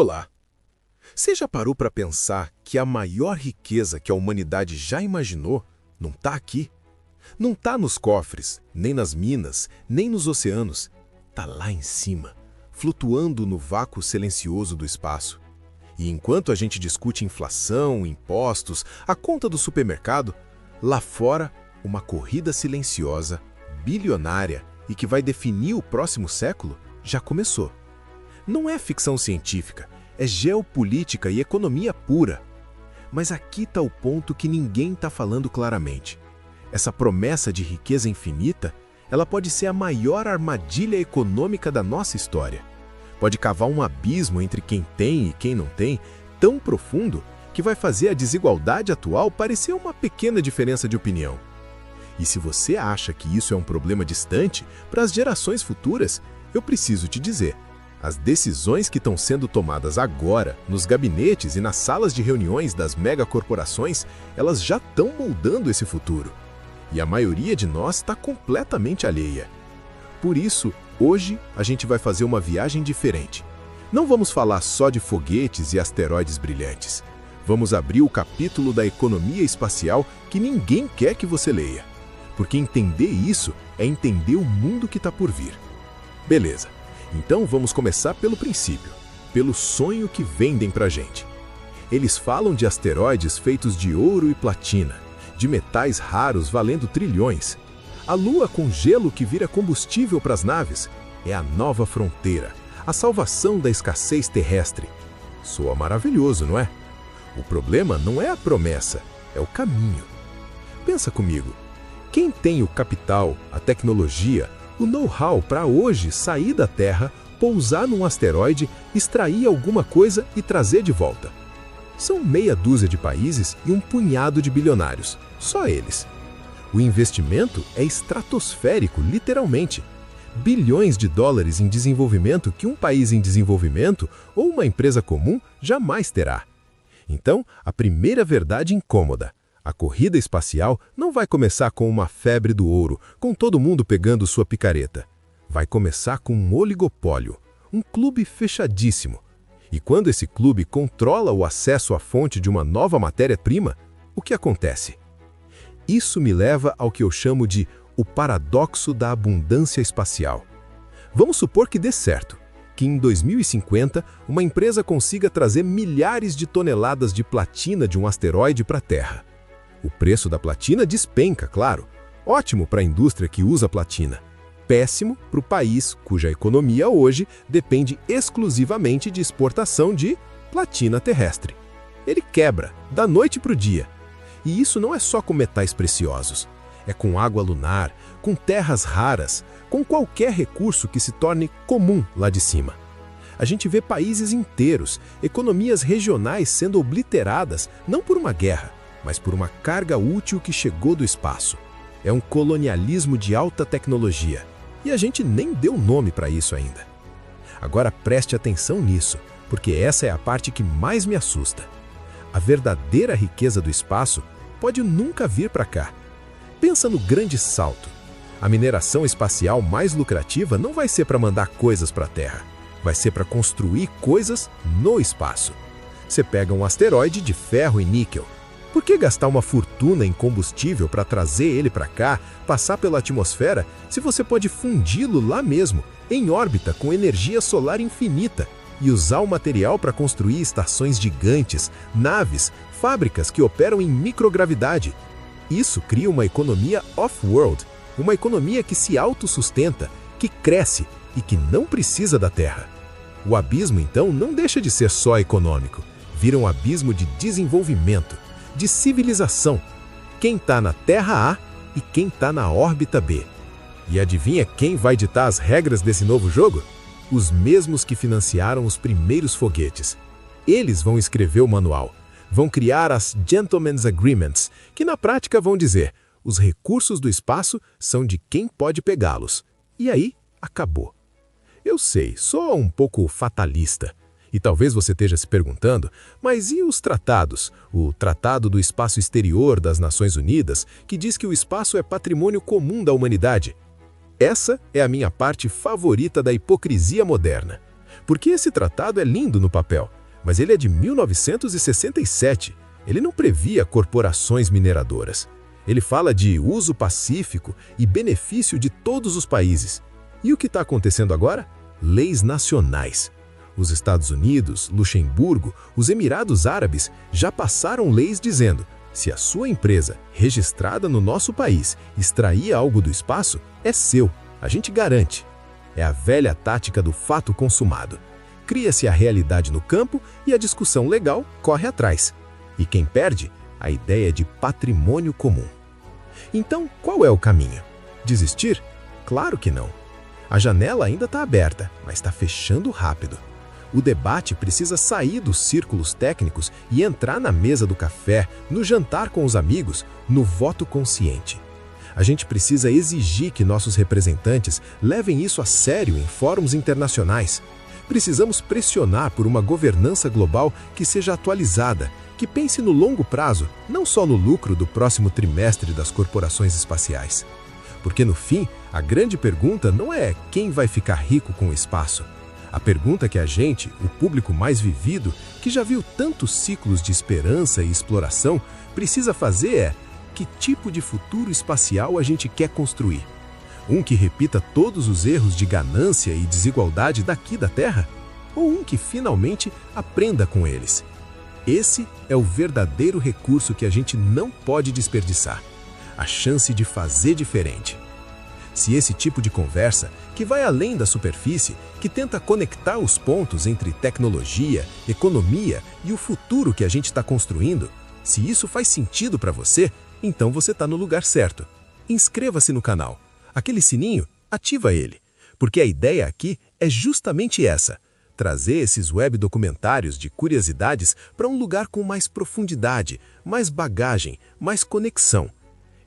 Olá! Você já parou para pensar que a maior riqueza que a humanidade já imaginou não está aqui? Não está nos cofres, nem nas minas, nem nos oceanos. Está lá em cima, flutuando no vácuo silencioso do espaço. E enquanto a gente discute inflação, impostos, a conta do supermercado, lá fora, uma corrida silenciosa, bilionária e que vai definir o próximo século já começou. Não é ficção científica, é geopolítica e economia pura. Mas aqui está o ponto que ninguém está falando claramente. Essa promessa de riqueza infinita, ela pode ser a maior armadilha econômica da nossa história. Pode cavar um abismo entre quem tem e quem não tem, tão profundo que vai fazer a desigualdade atual parecer uma pequena diferença de opinião. E se você acha que isso é um problema distante, para as gerações futuras, eu preciso te dizer, as decisões que estão sendo tomadas agora, nos gabinetes e nas salas de reuniões das megacorporações, elas já estão moldando esse futuro. E a maioria de nós está completamente alheia. Por isso, hoje a gente vai fazer uma viagem diferente. Não vamos falar só de foguetes e asteroides brilhantes. Vamos abrir o capítulo da economia espacial que ninguém quer que você leia. Porque entender isso é entender o mundo que está por vir. Beleza, então vamos começar pelo princípio, pelo sonho que vendem pra gente. Eles falam de asteroides feitos de ouro e platina, de metais raros valendo trilhões. A Lua com gelo que vira combustível para as naves é a nova fronteira, a salvação da escassez terrestre. Soa maravilhoso, não é? O problema não é a promessa, é o caminho. Pensa comigo, quem tem o capital, a tecnologia, o know-how para hoje sair da Terra, pousar num asteroide, extrair alguma coisa e trazer de volta? São meia dúzia de países e um punhado de bilionários, só eles. O investimento é estratosférico, literalmente. Bilhões de dólares em desenvolvimento que um país em desenvolvimento ou uma empresa comum jamais terá. Então, a primeira verdade incômoda. A corrida espacial não vai começar com uma febre do ouro, com todo mundo pegando sua picareta. Vai começar com um oligopólio, um clube fechadíssimo. E quando esse clube controla o acesso à fonte de uma nova matéria-prima, o que acontece? Isso me leva ao que eu chamo de o paradoxo da abundância espacial. Vamos supor que dê certo, que em 2050 uma empresa consiga trazer milhares de toneladas de platina de um asteroide para a Terra. O preço da platina despenca, claro. Ótimo para a indústria que usa platina. Péssimo para o país cuja economia hoje depende exclusivamente de exportação de platina terrestre. Ele quebra, da noite para o dia. E isso não é só com metais preciosos. É com água lunar, com terras raras, com qualquer recurso que se torne comum lá de cima. A gente vê países inteiros, economias regionais sendo obliteradas não por uma guerra, mas por uma carga útil que chegou do espaço. É um colonialismo de alta tecnologia. E a gente nem deu nome para isso ainda. Agora preste atenção nisso, porque essa é a parte que mais me assusta. A verdadeira riqueza do espaço pode nunca vir para cá. Pensa no grande salto. A mineração espacial mais lucrativa não vai ser para mandar coisas para a Terra. Vai ser para construir coisas no espaço. Você pega um asteroide de ferro e níquel. Por que gastar uma fortuna em combustível para trazer ele para cá, passar pela atmosfera, se você pode fundi-lo lá mesmo, em órbita com energia solar infinita, e usar o material para construir estações gigantes, naves, fábricas que operam em microgravidade? Isso cria uma economia off-world, uma economia que se autossustenta, que cresce e que não precisa da Terra. O abismo, então, não deixa de ser só econômico, vira um abismo de desenvolvimento, de civilização. Quem está na Terra A e quem está na órbita B. E adivinha quem vai ditar as regras desse novo jogo? Os mesmos que financiaram os primeiros foguetes. Eles vão escrever o manual, vão criar as Gentlemen's Agreements, que na prática vão dizer, os recursos do espaço são de quem pode pegá-los. E aí, acabou. Eu sei, sou um pouco fatalista. E talvez você esteja se perguntando, mas e os tratados? O Tratado do Espaço Exterior das Nações Unidas, que diz que o espaço é patrimônio comum da humanidade. Essa é a minha parte favorita da hipocrisia moderna. Porque esse tratado é lindo no papel, mas ele é de 1967. Ele não previa corporações mineradoras. Ele fala de uso pacífico e benefício de todos os países. E o que está acontecendo agora? Leis nacionais. Os Estados Unidos, Luxemburgo, os Emirados Árabes já passaram leis dizendo: se a sua empresa, registrada no nosso país, extrair algo do espaço, é seu, a gente garante. É a velha tática do fato consumado. Cria-se a realidade no campo e a discussão legal corre atrás. E quem perde? A ideia de patrimônio comum. Então, qual é o caminho? Desistir? Claro que não. A janela ainda está aberta, mas está fechando rápido. O debate precisa sair dos círculos técnicos e entrar na mesa do café, no jantar com os amigos, no voto consciente. A gente precisa exigir que nossos representantes levem isso a sério em fóruns internacionais. Precisamos pressionar por uma governança global que seja atualizada, que pense no longo prazo, não só no lucro do próximo trimestre das corporações espaciais. Porque no fim, a grande pergunta não é quem vai ficar rico com o espaço. A pergunta que a gente, o público mais vivido, que já viu tantos ciclos de esperança e exploração, precisa fazer é: que tipo de futuro espacial a gente quer construir? Um que repita todos os erros de ganância e desigualdade daqui da Terra? Ou um que finalmente aprenda com eles? Esse é o verdadeiro recurso que a gente não pode desperdiçar: a chance de fazer diferente. Se esse tipo de conversa, que vai além da superfície, que tenta conectar os pontos entre tecnologia, economia e o futuro que a gente está construindo, se isso faz sentido para você, então você está no lugar certo. Inscreva-se no canal. Aquele sininho, ativa ele. Porque a ideia aqui é justamente essa: trazer esses web documentários de curiosidades para um lugar com mais profundidade, mais bagagem, mais conexão.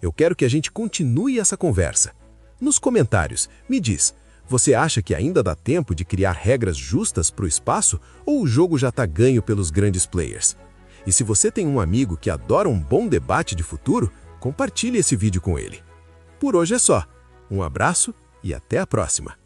Eu quero que a gente continue essa conversa. Nos comentários, me diz, você acha que ainda dá tempo de criar regras justas para o espaço ou o jogo já está ganho pelos grandes players? E se você tem um amigo que adora um bom debate de futuro, compartilhe esse vídeo com ele. Por hoje é só. Um abraço e até a próxima!